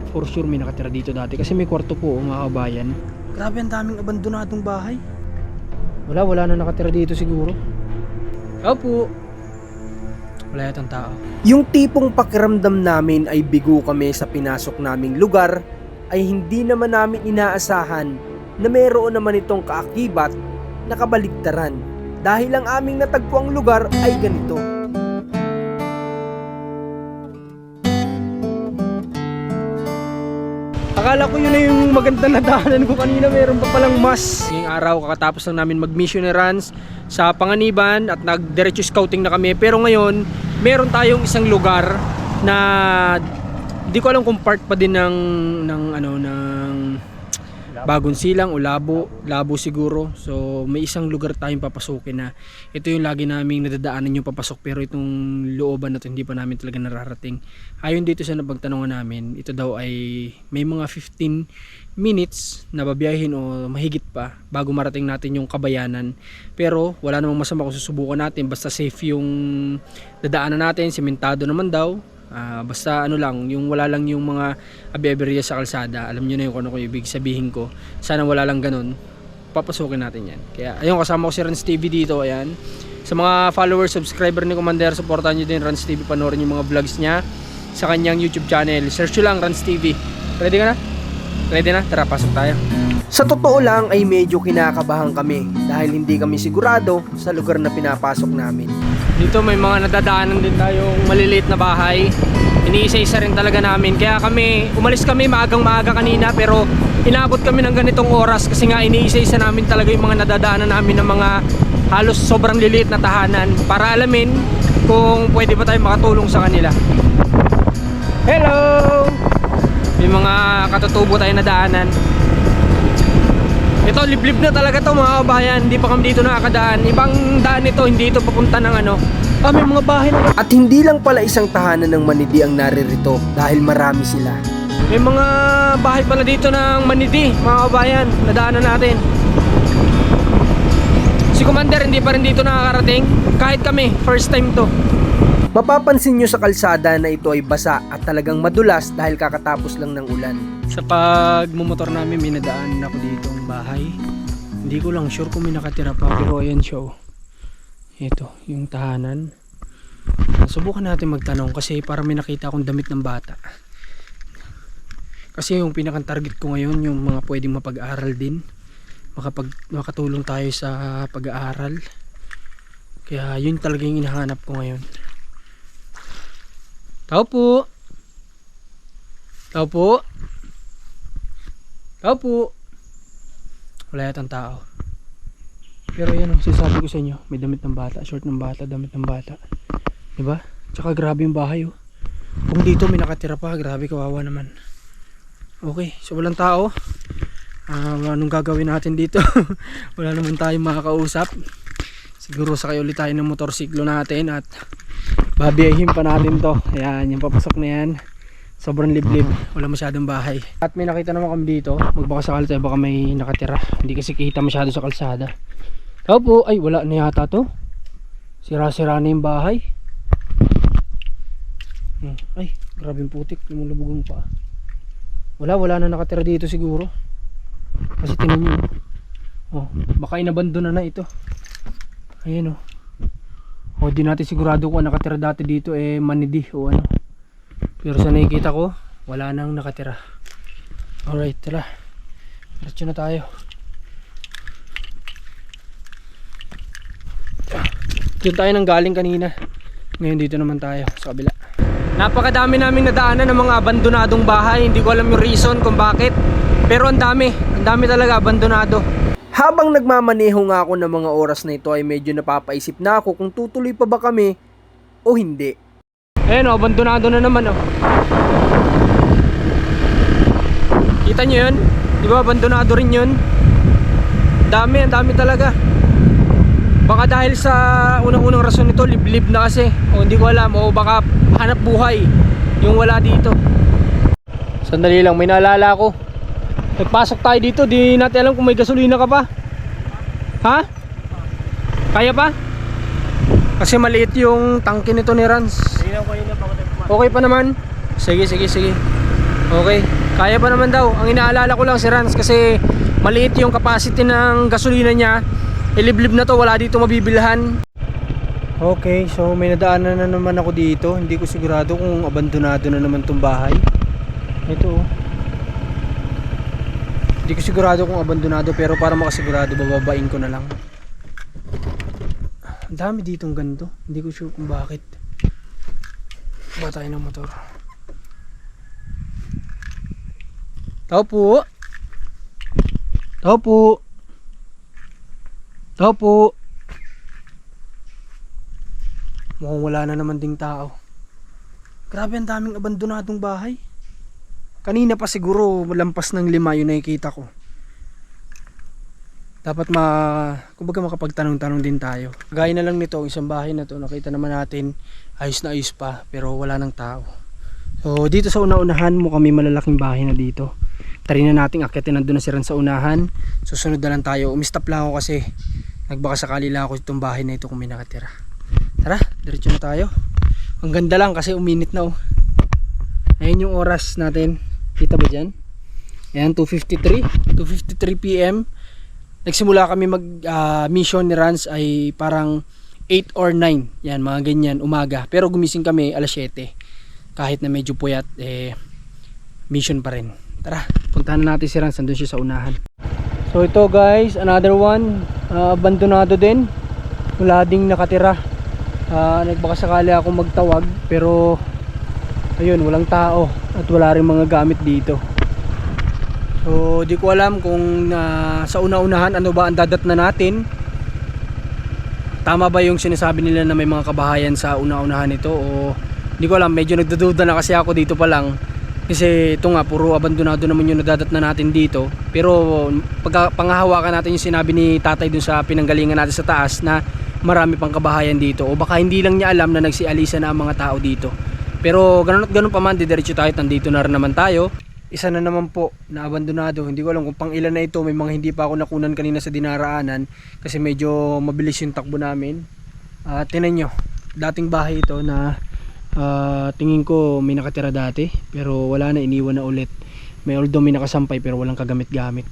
For sure may nakatira dito dati kasi may kwarto po mga kabayan. Grabe, ang daming abandonadong bahay. Wala na nakatira dito siguro. Opo. Wala yatang tao. Yung tipong pakiramdam namin ay bigo kami sa pinasok naming lugar ay hindi naman namin inaasahan na mayroon naman itong kaakibat na kabaligtaran dahil ang aming natagpuang lugar ay ganito. Akala ko yun na yung magandang nadaanan ko kanina, meron pa palang mas. Ngayong araw kakatapos lang namin mag-mission runs sa Panganiban at nag-diretso scouting na kami. Pero ngayon, meron tayong isang lugar na di ko alam kung part pa din ng Bagong Silang o Labo siguro. So may isang lugar tayong papasukin na ito yung lagi naming nadadaanan yung papasok, pero itong looban na to hindi pa namin talaga nararating. Ayon dito sa napagtanungan namin, ito daw ay may mga 15 minutes na babiyahin o mahigit pa bago marating natin yung Kabayanan. Pero wala namang masama kung susubukan natin, basta safe yung dadaanan natin, sementado naman daw. Basta ano lang, yung wala lang yung mga aberya sa kalsada. Alam nyo na yung kung ano ko ibig sabihin ko. Sana wala lang ganun. Papasukin natin yan. Kaya ayun, kasama ko si Rans TV dito. Ayan. Sa mga followers, subscriber ni Commander, supportan nyo din Rans TV. Panoorin yung mga vlogs niya sa kanyang YouTube channel. Search nyo lang Rans TV. Ready ka na? Ready na? Tara, pasok tayo. Sa totoo lang ay medyo kinakabahan kami dahil hindi kami sigurado sa lugar na pinapasok namin. Dito may mga nadadaanan din tayong maliliit na bahay. Iniisa-isa rin talaga namin. Kaya umalis kami maagang-maaga kanina, pero inabot kami ng ganitong oras kasi nga iniisa-isa namin talaga yung mga nadadaanan namin ng mga halos sobrang liliit na tahanan para alamin kung pwede ba tayo makatulong sa kanila. Hello! May mga katutubo tayo nadaanan. Ito, liblib na talaga to mga kabayan. Hindi pa kami dito nakakadaan. Ibang daan ito, hindi ito papunta ng ano. May mga bahay na. At hindi lang pala isang tahanan ng Manidi ang naririto dahil marami sila. May mga bahay pala dito ng Manidi, mga kabayan. Nadaanan natin. Si Commander hindi pa rin dito nakakarating. Kahit kami, first time to. Mapapansin nyo sa kalsada na ito ay basa at talagang madulas dahil kakatapos lang ng ulan. Sa pagmumotor namin, may nadaanan ako dito ang bahay. Hindi ko lang sure kung may nakatira pa, pero ayan siya oh. Ito, yung tahanan. Subukan natin magtanong kasi para may nakita akong damit ng bata. Kasi yung pinakang target ko ngayon, yung mga pwedeng mapag-aaral din. Makatulong tayo sa pag-aaral. Kaya yun talaga yung hinahanap ko ngayon. Tao po. Tao po. Tao po. Wala yatang tao. Pero yan o, sinasabi ko sa inyo, may damit ng bata, short ng bata, damit ng bata. Diba? Tsaka grabe yung bahay o. Kung dito may nakatira pa, grabe, kawawa naman. Okay, so walang tao. Anong gagawin natin dito? Wala naman tayong makakausap. Siguro sakay ulit tayo ng motorsiklo natin at babiyahin pa natin to. Ayan, yung papasok na yan. Sobrang liblib, wala masyadong bahay. At may nakita naman kami dito. Magbaka sakali tayo, baka may nakatira. Hindi kasi kita masyado sa kalsada. Tao po, ay wala na yata to. Sira-sira na yung bahay. Ay, grabe yung putik, lumulubog pa. Wala na nakatira dito siguro. Kasi tingnan nyo. Baka inabandona na ito. Ayan o. Di natin sigurado kung nakatira dati dito Manidi o ano. Pero sa nakikita ko, wala nang nakatira. Alright, tara. Diretso na tayo. Diyan tayo nang galing kanina. Ngayon dito naman tayo sa kabila. Napakadami naming nadaanan ng mga abandonadong bahay. Hindi ko alam yung reason kung bakit. Pero ang dami talaga abandonado. Habang nagmamaneho nga ako ng mga oras na ito ay medyo napapaisip na ako kung tutuloy pa ba kami o hindi. Ayan o, abandonado na naman o. Kita nyo yun? Diba abandonado rin yun? Ang dami talaga. Baka dahil sa unang-unang rason nito, liblib na kasi. O hindi ko alam, o baka hanap buhay yung wala dito. Sandali lang, may naalala ako. Nagpasok tayo dito, di natin alam kung may gasolina ka pa. Ha? Kaya pa? Kasi maliit yung tangke nito ni Rans. Okay pa naman? Sige. Okay, kaya pa naman daw. Ang inaalala ko lang si Rans kasi maliit yung capacity ng gasolina niya. Iliblib na to, wala dito mabibilhan. Okay, so may nadaanan na naman ako dito. Hindi ko sigurado kung abandonado na naman tong bahay. Ito oh. Hindi ko sigurado kung abandonado, pero para makasigurado bababain ko na lang. Ang dami ditong ganito. Hindi ko sure kung bakit. Ba tayo ng motor. Tao po. Tao po. Tao po. Mukhang wala na naman ding tao. Grabe, ang daming abandonadong bahay. Kanina pa siguro lampas ng 5 yung nakikita ko. Dapat kumbaga makapagtanong-tanong din tayo. Gaya na lang nito, isang bahay na to, nakita naman natin ayos na ayos pa, pero wala ng tao. So dito sa una-unahan mo kami, malalaking bahay na dito. Tari na nating akyatin, nandun na si Ran sa unahan. Susunod na lang tayo. Umistop lang ako kasi nagbaka sakali lang ako itong bahay na ito kung may nakatira. Tara, diretso na tayo. Ang ganda lang kasi uminit na oh. Ayun yung oras natin. Kita ba dyan? Ayan, 2:53 PM. Nagsimula kami mission ni Rans ay parang 8 or 9. Yan, mga ganyan, umaga. Pero gumising kami alas 7. Kahit na medyo puyat, mission pa rin. Tara, puntahan natin si Rans. Nandun siya sa unahan. So ito guys, another one. Abandonado din. Wala ding nakatira. Nagbaka sakali ako magtawag, pero ayun, walang tao at wala rin mga gamit dito. So di ko alam kung sa una-unahan ano ba ang dadat na natin. Tama ba yung sinasabi nila na may mga kabahayan sa una-unahan ito, o di ko alam, medyo nagdududa na kasi ako dito pa lang. Kasi ito nga, puro abandonado naman yung nadadat na natin dito. Pero pag panghahawakan natin yung sinabi ni tatay dun sa pinanggalingan natin sa taas na marami pang kabahayan dito, o baka hindi lang niya alam na nagsialisa na ang mga tao dito. Pero ganun at ganun pa man, didiretso tayo, nandito na rin naman tayo. Isa na naman po na abandonado. Hindi ko alam kung pang ilan na ito. May mga hindi pa ako nakunan kanina sa dinaraanan kasi medyo mabilis yung takbo namin. Tingnan nyo, dating bahay ito na tingin ko may nakatira dati, pero wala na, iniwan na ulit. Although may nakasampay pero walang kagamit-gamit.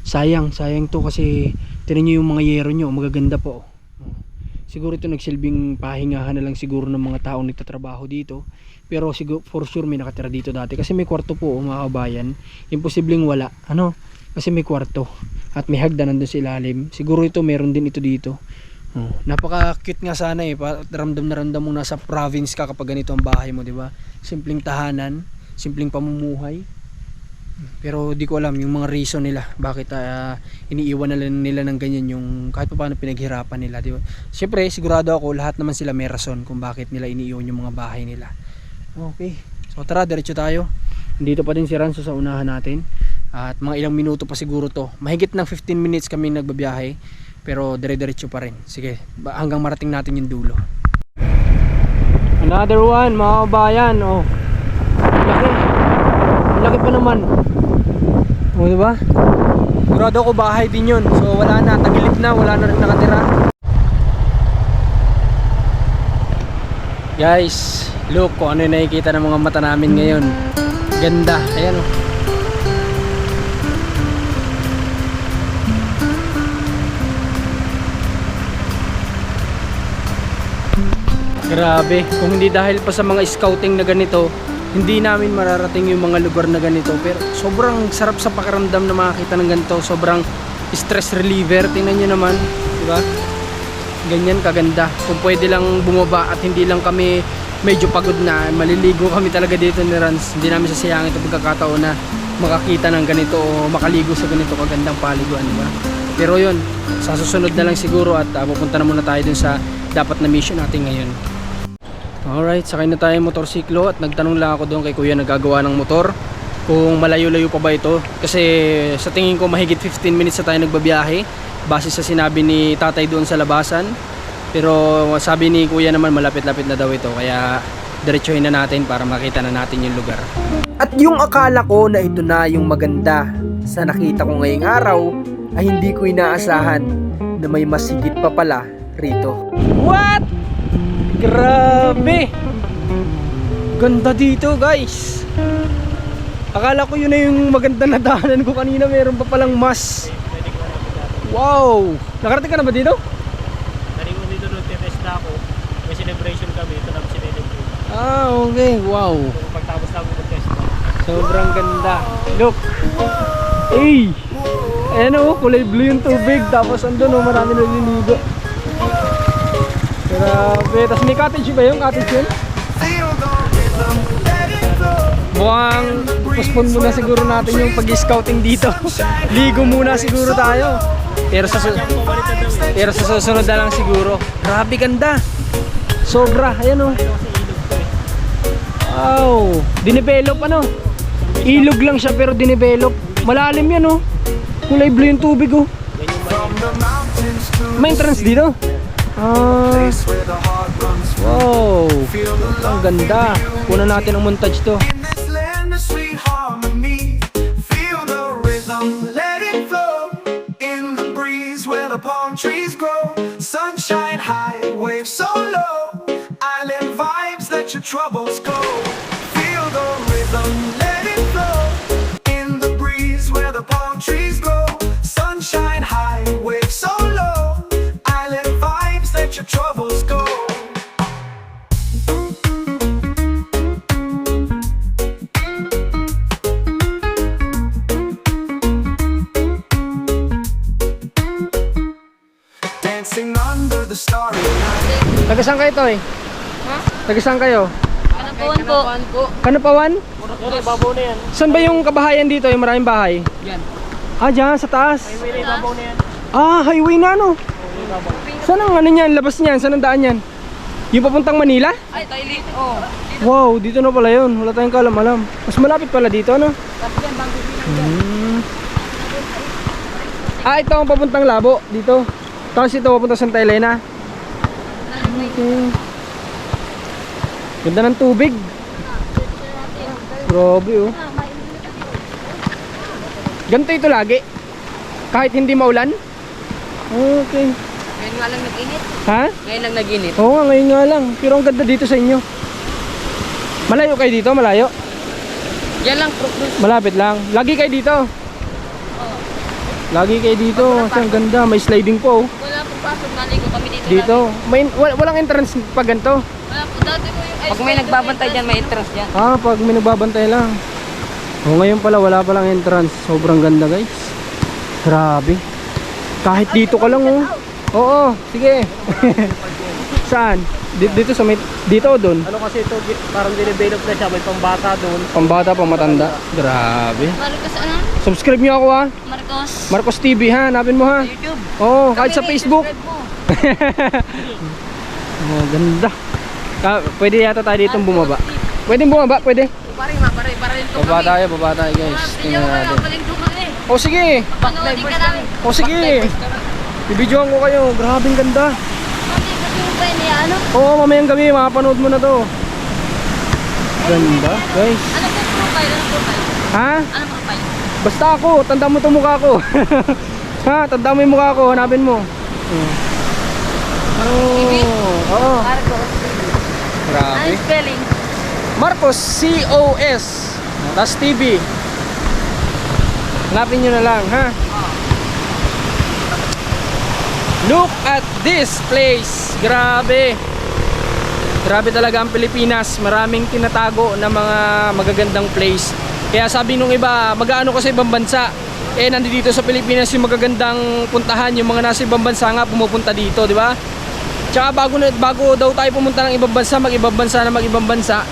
Sayang to kasi tingnan nyo yung mga yero nyo, magaganda po. Siguro ito nagsilbing pahingahan na lang siguro ng mga taong nagtatrabaho dito. Pero siguro for sure may nakatira dito dati kasi may kwarto po mga kabayan. Imposibleng wala. Kasi may kwarto at may hagdan nandun sa ilalim. Siguro ito meron din ito dito. Napaka cute nga sana ramdam na ramdam mo nasa province ka kapag ganito ang bahay mo, di ba? Simpleng tahanan, simpleng pamumuhay. Pero di ko alam yung mga reason nila bakit iniiwan nila ng ganyan, yung kahit pa paano pinaghirapan nila, di ba? Siyempre sigurado ako lahat naman sila may rason kung bakit nila iniiwan yung mga bahay nila. Okay, so tara, diretso tayo. Dito pa din si Ranso sa unahan natin. At mga ilang minuto pa siguro to. Mahigit ng 15 minutes kami nagbabiyahe, pero dire-diretso pa rin. Sige, hanggang marating natin yung dulo. Another one mga kabayan. Laki pa naman. Diba? Sigurado ko bahay din yun. So wala na, tagilid na, wala na rin nakatira. Guys, look kung ano yung nakikita ng mga mata namin ngayon. Ganda, ayan o. Grabe, kung hindi dahil pa sa mga scouting na ganito, hindi namin mararating yung mga lugar na ganito. Pero sobrang sarap sa pakiramdam na makakita ng ganito. Sobrang stress reliever. Tingnan nyo naman, diba? Ganyan kaganda. Kung pwede lang bumaba at hindi lang kami medyo pagod na, maliligo kami talaga dito ni Rans. Hindi namin sasayangin itong pagkakataon na makakita ng ganito o makaligo sa ganito kagandang paliguan, diba? Pero yun, sa susunod na lang siguro at pupunta na muna tayo dun sa dapat na mission natin ngayon. Alright, sakay na tayo motorsiklo at nagtanong lang ako doon kay kuya na gagawa ng motor kung malayo-layo pa ba ito, kasi sa tingin ko mahigit 15 minutes na tayo nagbabiyahe base sa sinabi ni tatay doon sa labasan. Pero sabi ni kuya naman malapit-lapit na daw ito, kaya diretsuhin na natin para makita na natin yung lugar. At yung akala ko na ito na yung maganda sa nakita ko ngayong araw ay hindi ko inaasahan na may mas higit pa pala rito. What? Grabe! Ganda dito guys! Akala ko yun na yung maganda na daanan ko kanina, meron pa palang mas. Wow! Nakarating ka na ba dito? Daling mo dito nung test na ako. May celebration kami. Ito lang sinelebrate. Ah, okay. Wow. Kung pagtapos namin ng test na. Sobrang ganda. Look. Hey! Ayan o, kulay blue yung tubig. Tapos andun o, marami naliligo. Grabe. Tapos may cottage ba yung cottage yun? Mukhang postpone muna siguro natin yung pag-scouting dito. Ligo muna siguro tayo. Pero sa susunod na lang siguro. Grabe ganda. Sobra. Ayan o. Wow. Dinevelop ano? Ilog lang siya pero dinevelop. Malalim yan oh. Kulay blue yung tubig oh. May entrance dito? Ah. Wow. Ang ganda. Kuna natin ang montage to. Palm trees grow, sunshine high, waves so low, island vibes, let your troubles go. Feel the rhythm, let it flow. In the breeze where the palm trees grow, sunshine high, waves so low, island vibes, let your troubles go. Dancing under the starry night. Taga-saan kayo to eh? Ha? Taga-saan kayo? Kanapawan po. Kanapawan? Yung ibabaw na yan. Saan ba yung kabahayan dito? Yung maraming bahay? Yan. Ah, dyan sa taas. Highway na ibabaw na yan. Ah, highway na no? Saan ang ano niyan? Labas niyan? Saan ang daan niyan? Yung papuntang Manila? Ay, toilet. Oh. Wow, dito na pala yun. Wala tayong kalam-alam. Mas malapit pala dito, no? Tapos yan, bangko bilang Ah, ito ang papuntang Labo. Dito. Tapos ito papunta Santa Elena. Okay. Ganda ng tubig. Grabe oh. Ganito ito lagi. Kahit hindi maulan. Okay. Ngayon nga lang nag-init. Ha? Ngayon lang nag-init. Oo nga, ngayon nga lang. Pero ang ganda dito sa inyo. Malayo kayo dito? Malayo? Yan lang, Cruz. Malapit lang. Lagi kayo dito? Lagi kayo dito. Kasi ang ganda. May sliding po oh. Wala po pasok, naligo kami dito. Dito. May, walang entrance pag ganito. Wala po, dati po yung ice. Pag may nagbabantay dyan, may entrance dyan. Ah, pag may nagbabantay lang. O ngayon pala wala palang entrance. Sobrang ganda guys. Grabe. Kahit dito ka lang oh. Oo, sige. Saan? Dito sa may dito o doon? Ano kasi ito, parang dinevelop na siya. May pambata doon. Pambata, pangmatanda. Grabe. Marcos ano? Subscribe niyo ako ha. Marcos. Marcos TV ha, hanapin mo ha. YouTube. Oo, kahit sa Facebook. Subscribe mo. Oh, ganda. Pwede yata tayo ditong bumaba. Pwede bumaba, pwede. Pare, para rin Baba tayo guys. Tingnan natin. O sige. Panoodin ka namin. O sige. Bibidyoan ko kayo. Grabing ganda. Kasi yung pa niya, ano? Oo, mamayang gabi makapanood mo na to. Ganda, guys. Ano po profile? Ano profile? Ha? Ano profile? Basta ako, tanda mo itong mukha ko. Ha, tanda mo yung mukha ko, hanapin mo. Oo. Marcos. Grabe. Ano yung spelling? Marcos, C-O-S. Tas TV. Hanapin nyo na lang, ha? Look at this place. Grabe. Grabe talaga ang Pilipinas. Maraming tinatago na mga magagandang place. Kaya sabi nung iba, mag-aano ka sa ibang bansa. Eh, nandito sa Pilipinas yung magagandang puntahan. Yung mga nasa ibang bansa nga pumupunta dito, di ba? Tsaka bago daw tayo pumunta ng ibang bansa, mag-ibang bansa,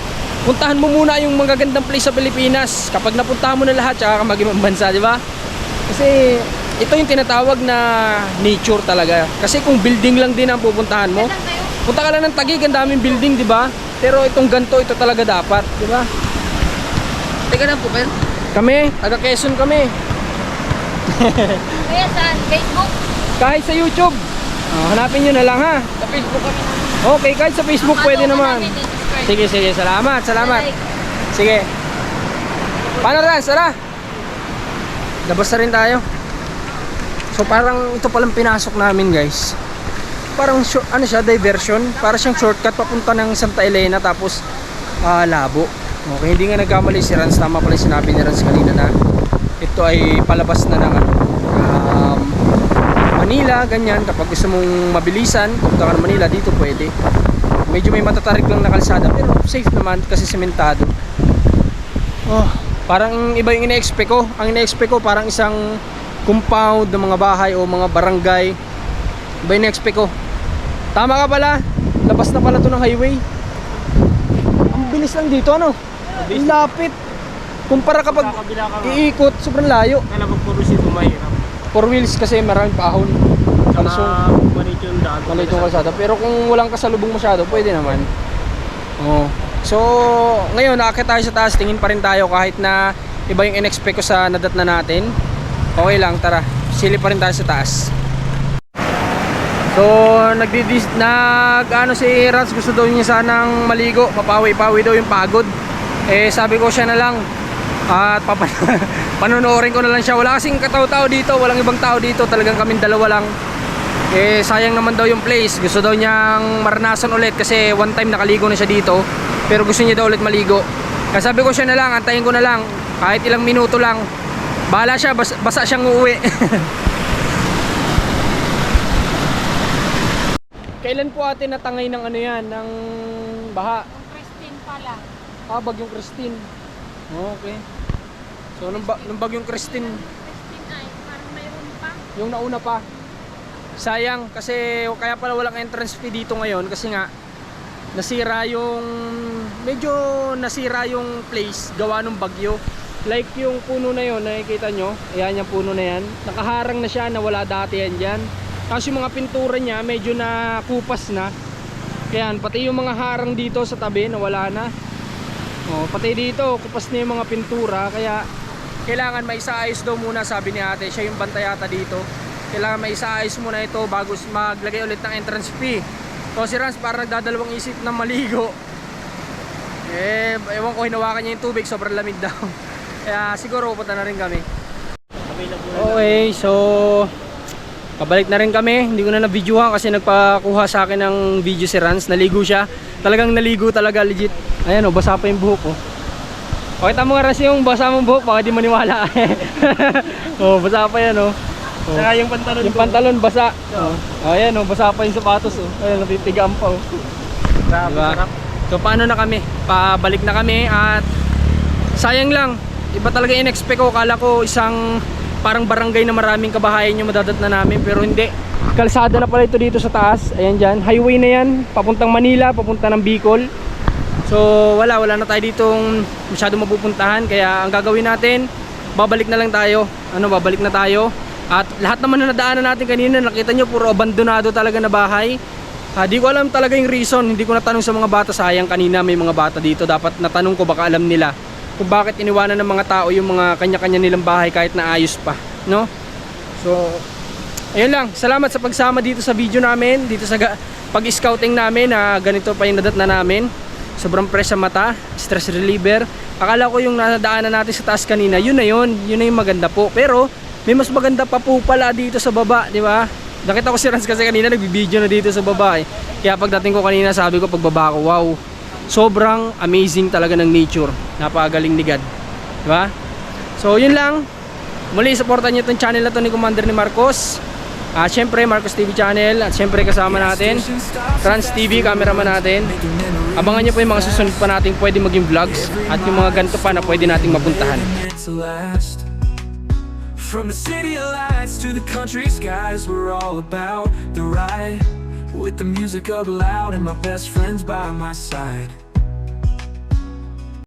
puntahan mo muna yung magagandang place sa Pilipinas. Kapag napuntahan mo na lahat, tsaka ka mag-ibang bansa, di ba? Kasi ito yung tinatawag na nature talaga. Kasi kung building lang din ang pupuntahan mo, punta ka lang ng Taguig, ang daming building, di ba? Pero itong ganto, ito talaga dapat, di ba? Teka lang po, Ben. Kami, taga Quezon kami. Kaya saan? Facebook? Kahit sa YouTube. Hanapin nyo na lang ha. Sa Facebook kami. Okay, kahit sa Facebook pwede naman. Sige, salamat. Sige. Paano rin, Sara? Labas na rin tayo. So parang ito palang pinasok namin guys. Parang ano siya, diversion. Para siyang shortcut papunta ng Santa Elena tapos Labo. Okay, hindi nga nagkamali si Rans. Tama pala yung sinabi ni Rans kanina na ito ay palabas na ng Manila, ganyan. Kapag gusto mong mabilisan, punta ka ng Manila, dito pwede. Medyo may matatarik lang na kalsada, pero safe naman kasi sementado. Oh, parang iba yung ina-expect ko. Ang ina-expect ko parang isang compound ng mga bahay o mga barangay. Iba yung ina-expect ko. Tama ka pala, labas na pala to ng highway. Ang bilis lang dito, ano? Ang lapit. Kumpara kapag Kakabila ka nga. iikot, sobrang layo. Kaya pag puro dito mahirap. 4 wheels kasi maraming paahon. Kalusong. Maliit yung daan. Maliit yung kalsada. Pero kung walang kasalubong masyado, pwede naman. Oh. So, ngayon nakakit tayo sa taas. Tingin pa rin tayo kahit na iba yung in-expect ko sa nadat na natin. Okay lang, tara. Sili pa rin tayo sa taas. So, ano si Rans, gusto daw niya sanang maligo. Mapawi-pawi daw yung pagod. Eh, sabi ko siya na lang. At panonoorin ko na lang siya. Wala kasing katao-tao dito, walang ibang tao dito, talagang kaming dalawa lang. Eh sayang naman daw yung place. Gusto daw niyang maranasan ulit kasi one time nakaligo na siya dito, pero gusto niya daw ulit maligo. Kaya sabi ko siya na lang, antayin ko na lang kahit ilang minuto lang. Bahala siya, basa siyang uuwi. Kailan po ate natangay ng ano yan, ng baha? Yung Christine pala. Bagyong Christine. Okay. So nung bagyong Christine, Christine ay, parang mayroon pa. yung nauna pa. Sayang kasi kaya pala walang entrance fee dito ngayon kasi nga medyo nasira yung place gawa ng bagyo. Like yung puno na yon, nakikita nyo, ayan yung puno na yan, nakaharang na siya, nawala dati yan dyan. Tapos yung mga pintura niya medyo nakupas na. Kaya pati yung mga harang dito sa tabi nawala na. Oh, pati dito kupas na yung mga pintura, kaya kailangan maisaayos daw muna, sabi ni ate. Siya yung bantay yata dito. Kailangan maisaayos muna ito bago maglagay ulit ng entrance fee. So si Rans parang nagdadalawang isip na maligo. Eh, ewan ko, hinawakan niya yung tubig, sobrang lamig daw. Kaya siguro pupunta na rin kami. Okay, so pabalik na rin kami. Hindi ko na na-videohan kasi nagpakuha sa akin ng video si Rans. Naligo siya. Talagang naligo talaga, legit. Ayan o, basa pa yung buhok ko. Okay, tama nga Rans yung basa mong buhok, baka di maniwala. Oh, basa pa yan o. Oh. Saka yung pantalon Yung pantalon basa. Oh. Ayan o, basa pa yung sapatos o. Ayan, natitigaan pa o. Grabe, Diba? sarap. So paano na kami? Pabalik na kami at sayang lang. Iba talaga in-expect ko. Kala ko isang parang barangay na maraming kabahayan yung madadat na namin, pero hindi. Kalsada na pala ito dito sa taas. Ayan dyan. Highway na yan. Papuntang Manila, papunta ng Bicol. So wala na tayo ditong masyadong mapupuntahan. Kaya ang gagawin natin, babalik na lang tayo. Babalik na tayo. At lahat naman na nadaanan natin kanina, nakita nyo puro abandonado talaga na bahay. Di ko alam talaga yung reason. Hindi ko natanong sa mga bata. Sayang, kanina may mga bata dito. Dapat natanong ko, baka alam nila kung bakit iniwanan ng mga tao yung mga kanya-kanya nilang bahay kahit naayos pa, no? So ayun lang, salamat sa pagsama dito sa video namin, dito sa pag-scouting namin na ganito pa yung nadat na namin. Sobrang fresh sa mata, stress reliever. Akala ko yung nadaanan natin sa taas kanina, yun na yung maganda po. Pero may mas maganda pa po pala dito sa baba, di ba? Nakita ko si Rans kasi kanina nag-video na dito sa baba eh. Kaya pagdating ko kanina sabi ko pagbaba ko, wow, sobrang amazing talaga ng nature. Napakagaling ni God, di ba? So yun lang. Muli supportan niyo itong channel na to ni Commander ni Marcos. Syempre Marcos TV channel. At syempre kasama natin Rans TV, cameraman natin. Abangan niyo po yung mga susunod pa nating pwede maging vlogs. At yung mga ganito pa na pwede nating mapuntahan. From the city lights to the country skies, we're all about the ride. With the music up loud and my best friends by my side.